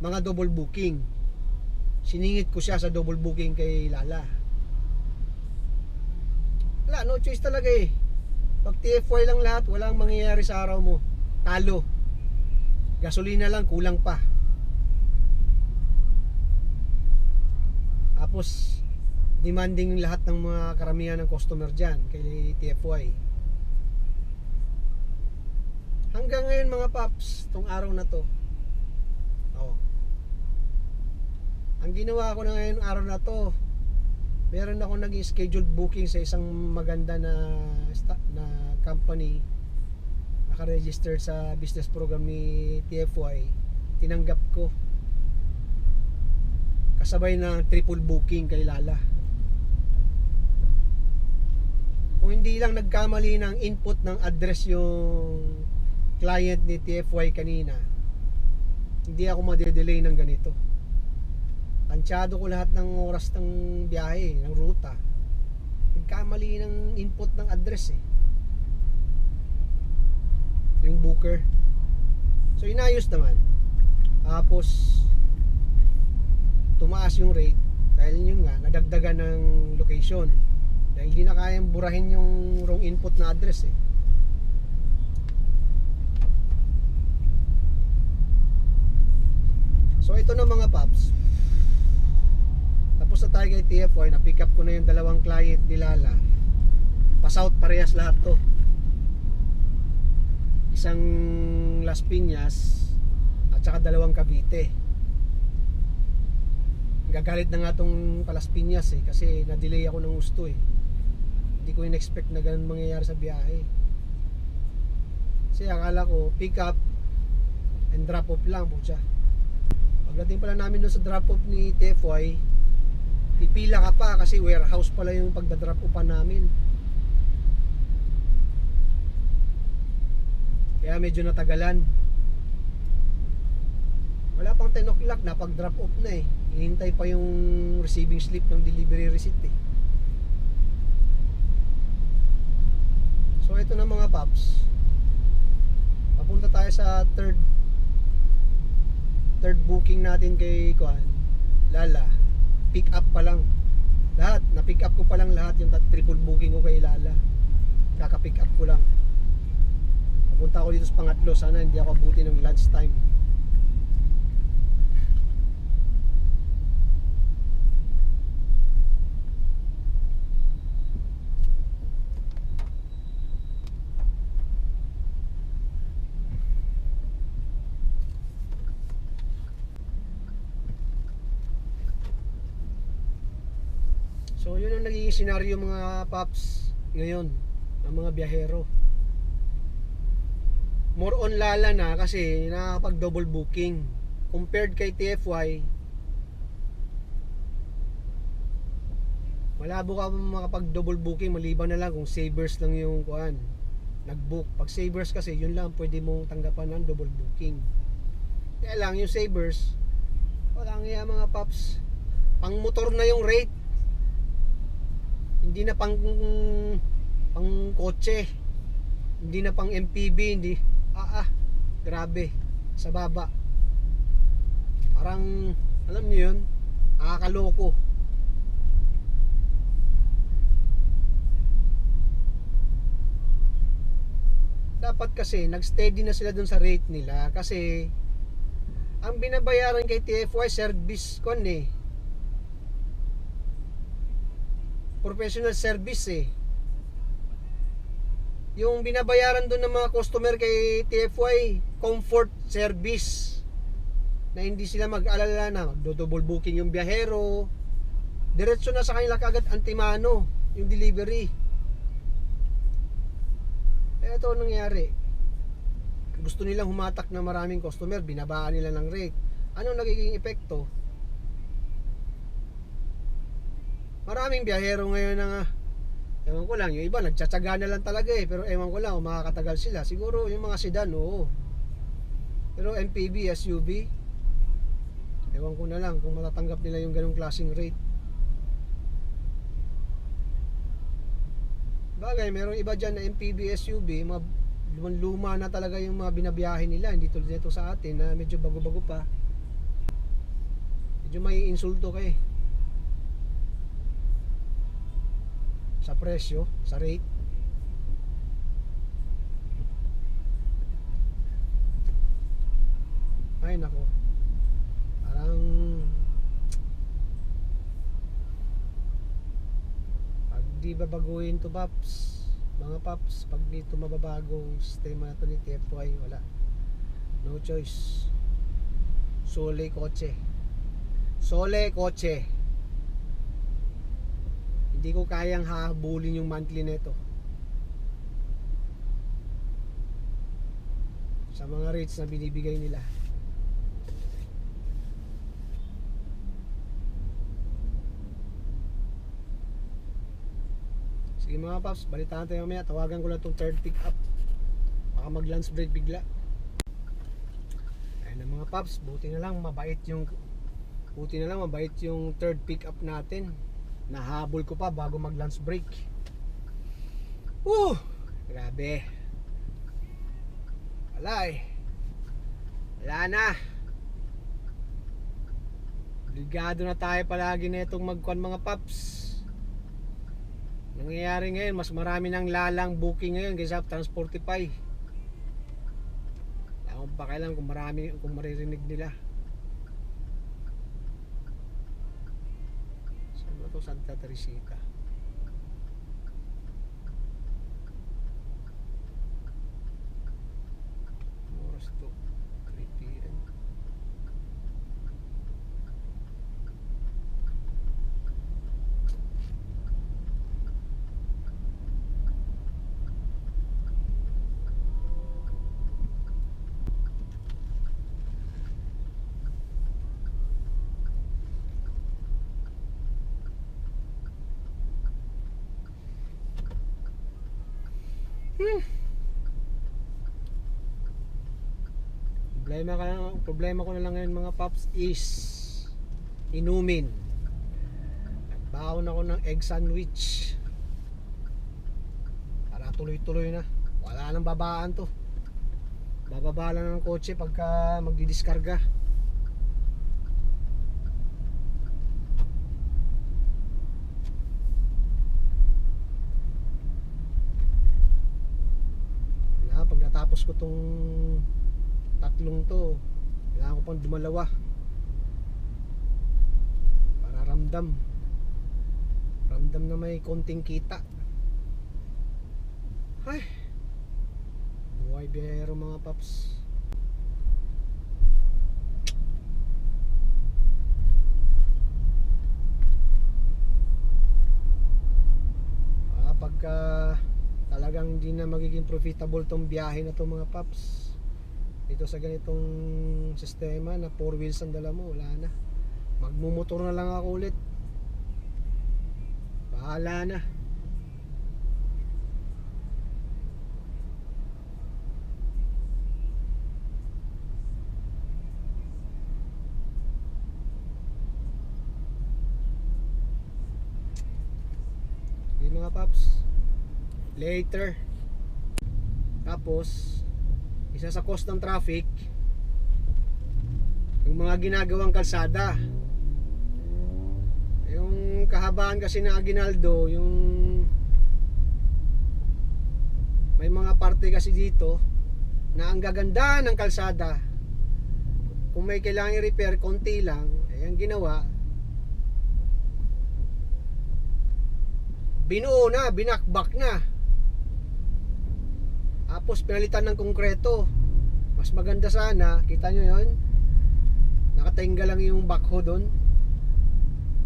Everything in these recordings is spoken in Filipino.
mga double booking. Siningit ko siya sa double booking kay Lala. Wala, no choice talaga eh. Pag TFY lang lahat, walang mangyayari sa araw mo. Talo. Gasolina lang, kulang pa. Tapos demanding lahat ng mga karamihan ng customer dyan kay TFY. Hanggang ngayon mga paps, tong araw na to, ang ginawa ko na ngayon araw na to, meron ako naging scheduled booking sa isang maganda na company, naka-register sa business program ni TFY. Tinanggap ko kasabay ng triple booking kay Lala. Kung hindi lang nagkamali ng input ng address yung client ni TFY kanina, hindi ako madedelay ng ganito. Tansyado ko lahat ng oras ng biyahe, ng ruta. Nagkamali ng input ng address eh, yung booker. So inayos naman. Tapos tumaas yung rate dahil yun nga, nadagdagan ng location. Dahil hindi na kayang burahin yung wrong input na address eh. So ito na mga paps, tapos na tayo kay TFY. Na pick up ko na yung dalawang client ni Lala. Pa-south parehas lahat to. Isang Las Piñas at saka dalawang Cavite. Gagalit na nga tong Las Piñas eh, kasi na-delay ako ng gusto eh. Hindi ko in-expect na ganun mangyayari sa biyahe. Kasi akala ko pick up and drop off lang po siya. Pagdating pala namin doon sa drop off ni TFY, pipila ka pa kasi warehouse pala yung pagdadrop offan namin. Kaya medyo natagalan. Wala pang 10 o'clock, napag-drop off na eh. Hinihintay pa yung receiving slip ng delivery receipt eh. So ito na mga paps, papunta tayo sa third booking natin kay Lala. Pick up pa lang lahat, na-pick up ko pa lang lahat yung triple booking ko kay Lala. Kaka-pick up ko lang. Papunta ako dito sa pangatlo, sana hindi ako abuti ng lunch time. So yun ang nagiging senaryo mga paps ngayon ng mga biyahero. More on Lala na kasi nakakapag double booking compared kay TFY. Malabo ka makapag double booking maliban na lang kung Sabers lang yung nag-book. Pag Sabers kasi yun lang pwede mong tanggapan ng double booking. Kaya lang yung Sabers, walang iya mga paps, pang motor na yung rate. Hindi na pang kotse, hindi na pang MPV, hindi. Grabe, sa baba. Parang, alam niyo yun, nakakaloko. Dapat kasi, nag-steady na sila dun sa rate nila. Kasi, ang binabayaran kay TFY, service professional service eh. Yung binabayaran doon ng mga customer kay TFY, comfort service, na hindi sila mag-alala na magdo-double booking yung biyahero. Diretso na sa kanila kagad antimano yung delivery. Ito nangyari, gusto nilang humatak na maraming customer, binabaan nila ng rate. Anong nagiging epekto? Maraming biyahero ngayon na ewan ko lang, yung iba nagtsatsaga na lang talaga eh, pero ewan ko lang kung makakatagal sila. Siguro yung mga sedan, oo. Pero MPV, SUV, ewan ko na lang kung matatanggap nila yung ganong klaseng rate. Bagay, merong iba dyan na MPV, SUV, mga luma na talaga yung mga binabiyahe nila. Hindi tulad nito sa atin na medyo bago-bago pa. Medyo may insulto ka eh. Sa presyo, sa rate. Ay nako. Parang pag di babaguhin to paps, mga paps, pag dito mababago ang sistema na to ni TFY, wala. No choice. Sole kotse. Sole kotse. Hindi ko kayang hahabulin yung monthly nito. Sa mga rates na binibigay nila. Sige mga paps, balitaan tayo mamaya. Tawagan ko lang itong third pick up. Baka mag lunch break bigla. Ayun na mga paps, buti na lang mabait yung third pick up natin. Nahabol ko pa bago mag lunch break. Grabe. Wala na. Obligado na tayo palagi na itong magkuhan mga paps. Nangyayari ngayon, mas marami ng lalang booking ngayon kaysa Transportify. Wala akong pakialam kung maririnig nila. Saan ba ito? Santa Teresita. Oras to 3 PM. Problema ko na lang ngayon mga paps is inumin. Nagbaon ako ng egg sandwich para tuloy-tuloy na. Wala nang babaan to. Bababa lang ng kotse pagka magdidiskarga. Wala, pag natapos ko tong tatlong to, kailangan ko pang dumalawa para ramdam na may konting kita. Ay, buhay biyero mga paps. Pagka talagang hindi na magiging profitable tong biyahe na to mga paps, dito sa ganitong sistema na 4 wheels ang dala mo, wala na. Magmumotor na lang ako ulit. Bahala na. Sige mga paps, later. Tapos isa sa cause ng traffic, yung mga ginagawang kalsada. Yung kahabaan kasi ng Aguinaldo, yung may mga parte kasi dito na ang gaganda ng kalsada. Kung may kailangan i-repair, konti lang. Ang ginawa, binuo na, binakbak na. Tapos pinalitan ng konkreto. Mas maganda sana, kita nyo yun, nakatingga lang yung backhoe doon,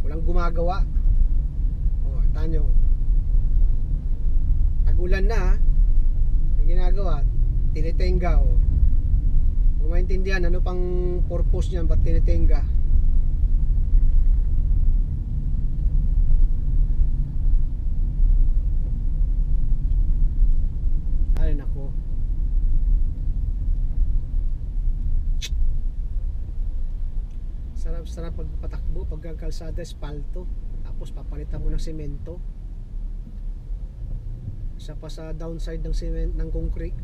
walang gumagawa. Kita nyo, tag-ulan na, ang ginagawa, tinitenga. Kung maintindihan ano pang purpose niyan, ba't tinitenga? Ay nako, sarap pagpatakbo pag kalsada espalto, tapos papalitan mo ng semento. Isa pa sa downside ng cement, ng concrete,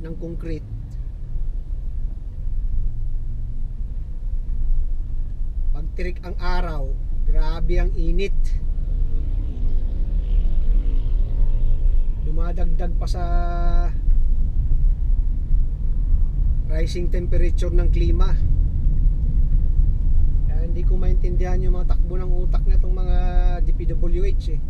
pag tirik ang araw, grabe ang init. Dumadagdag pa sa rising temperature ng klima. Kaya hindi ko maintindihan yung mga takbo ng utak na itong mga DPWH eh.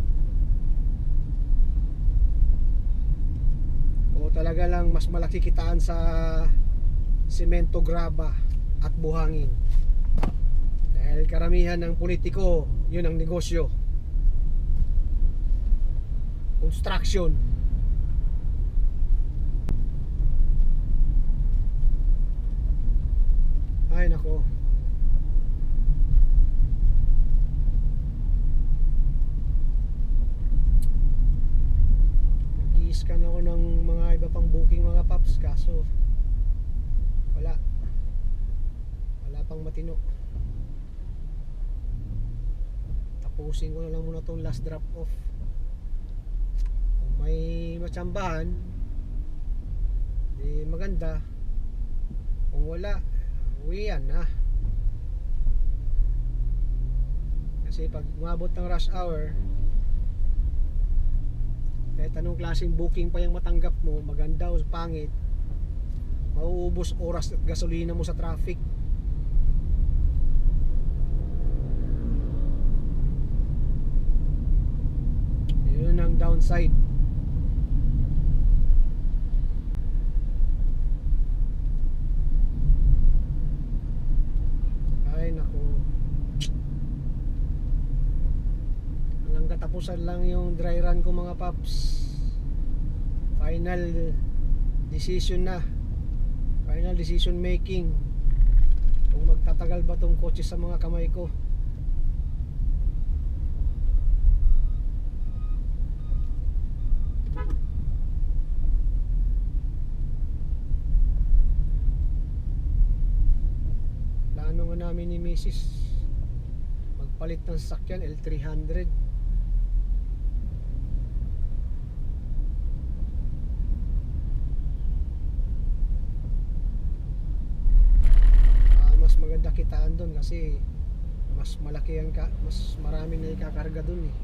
O talaga lang mas malaki kitaan sa semento, graba at buhangin. Dahil karamihan ng politiko, yun ang negosyo. Construction. Ay nako. Nag-i-scan ako ng mga iba pang booking mga paps, kaso wala pang matino. Tapusin ko na lang muna tong last drop off. Kung may matsambahan di maganda, kung wala uwian na. Kasi pag umabot ng rush hour, kahit anong klaseng booking pa yung matanggap mo, maganda o pangit, mauubos oras at gasolina mo sa traffic. Yun ang downside. Ay naku, hanggang katapusan lang yung dry run ko mga paps. Final decision na, final decision making kung magtatagal ba tong kotse sa mga kamay ko. Plano nga namin ni Mrs. magpalit ng sasakyan L300. Mas maganda kitaan doon kasi mas malaki ang mas marami na ikakarga doon eh.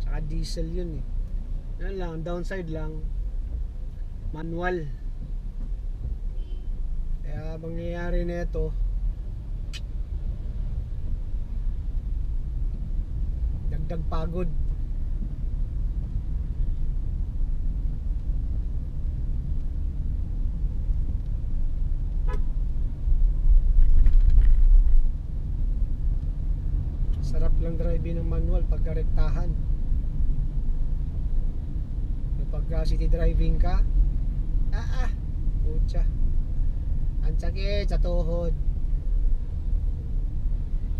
Saka diesel yun eh. Yan lang, downside lang, manual. Kaya mangyayari na ito, dagdag pagod. Sarap lang driving ng manual pagka rektahan. Pagka city driving ka, pucha, ang sakit sa tuhod.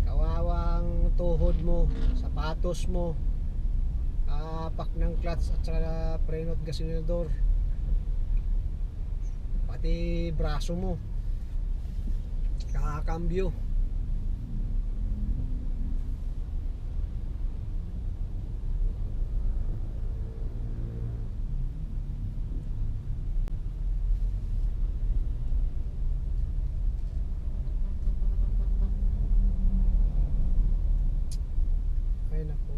Kawawang tuhod mo, sapatos mo, pak ng clutch at saka preno at gasolinador, pati braso mo kakakambyo. Ay nako.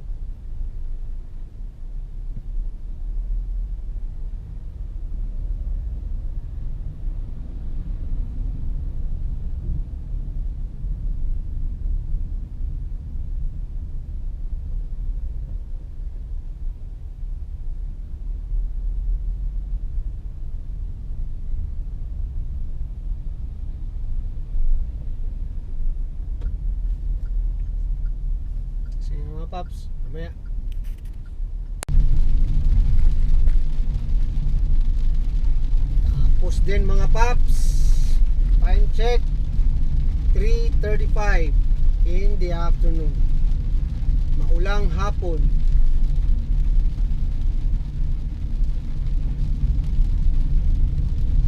Sige mga paps, mamaya. Tapos din mga paps, time check 3:35 in the afternoon. Maulang hapon.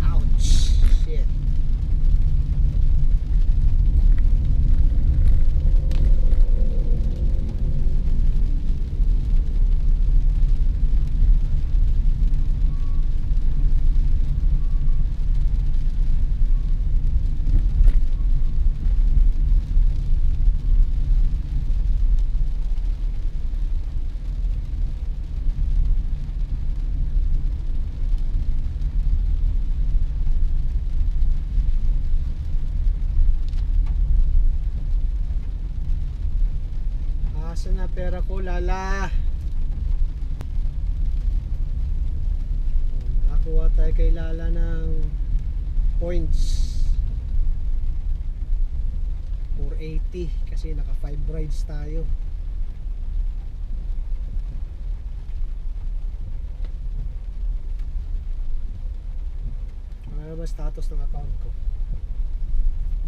Ouch, shit. Saan na pera ko, Lala? Nakakuha tayo kay Lala ng points 480 kasi naka 5 rides tayo. Ano ba status ng account ko?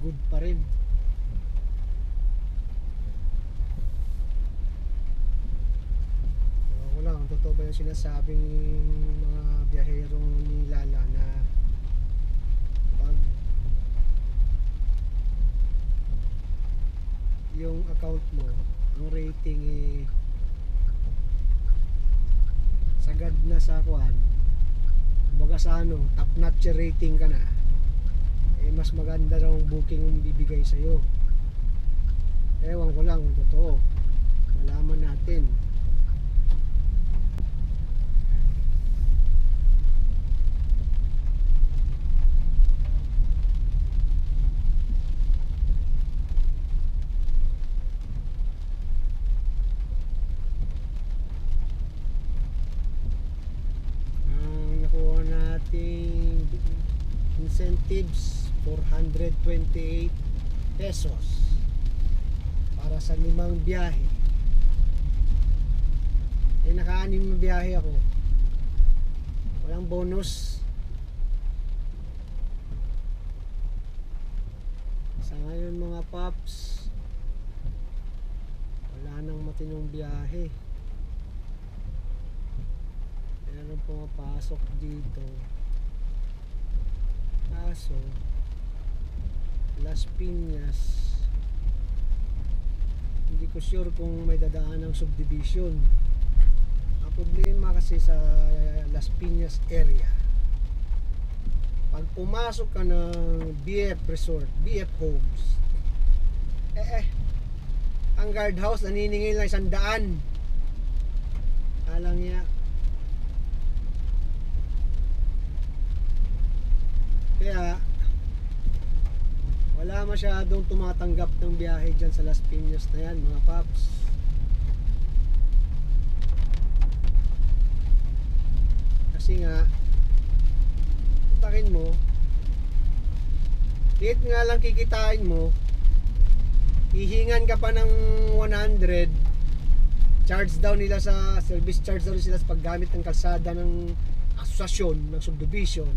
Good pa rin. Ako lang, totoo ba yung sinasabing mga biyahero ni Lala na pag yung account mo, ang rating sagad na sa kuan, baga sa top notch rating ka na, mas maganda raw ang booking yung bibigay sa'yo. Ewan ko lang kung totoo, malaman natin. Incentives 428 pesos para sa 5 biyahe. Naka-6 na biyahe ako, walang bonus. Sa ngayon mga paps, wala nang matinong biyahe. Meron pumapasok dito, kaso Las Piñas hindi ko sure kung may dadaan ng subdivision. Ang problema kasi sa Las Piñas area, pag pumasok ka ng BF Resort, BF Homes, ang guardhouse naniningil lang 100. Alang niya. Kaya wala masyadong tumatanggap ng biyahe dyan sa Las Piñas na yan mga paps. Kasi nga takin mo, liit nga lang kikitain mo, hihingan ka pa ng 100, charge daw nila sa service charge daw sila sa paggamit ng kalsada ng asosasyon ng subdivision,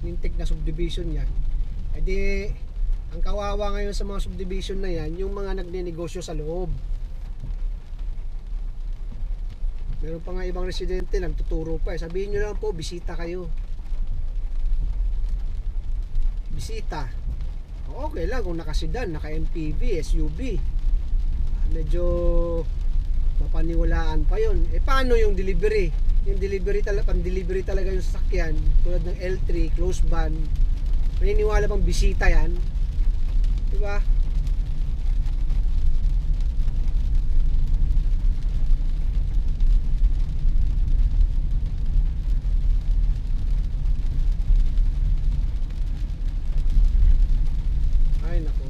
nintik na subdivision yan. Edi ang kawawa ngayon sa mga subdivision na yan, yung mga nagnenegosyo sa loob. Meron pa nga ibang residente nagtuturo pa sabihin nyo lang po, bisita kayo, bisita. Okay lang kung naka-sedan, naka-MPV, SUV, medyo mapaniwalaan pa yun. Paano yung delivery? Yung delivery talaga, pan-delivery talaga yung sasakyan tulad ng L3, close van, maniniwala bang bisita yan? Diba? Ay nako.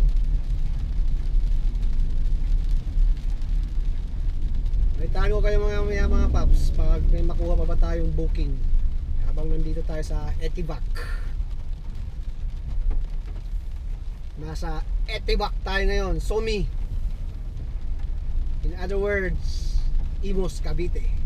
May tago kayo mga paps pag may makuha pa ba tayong booking habang nandito tayo sa Etivac. Nasa Etivac tayo ngayon, Somi. In other words, Imus, Cavite.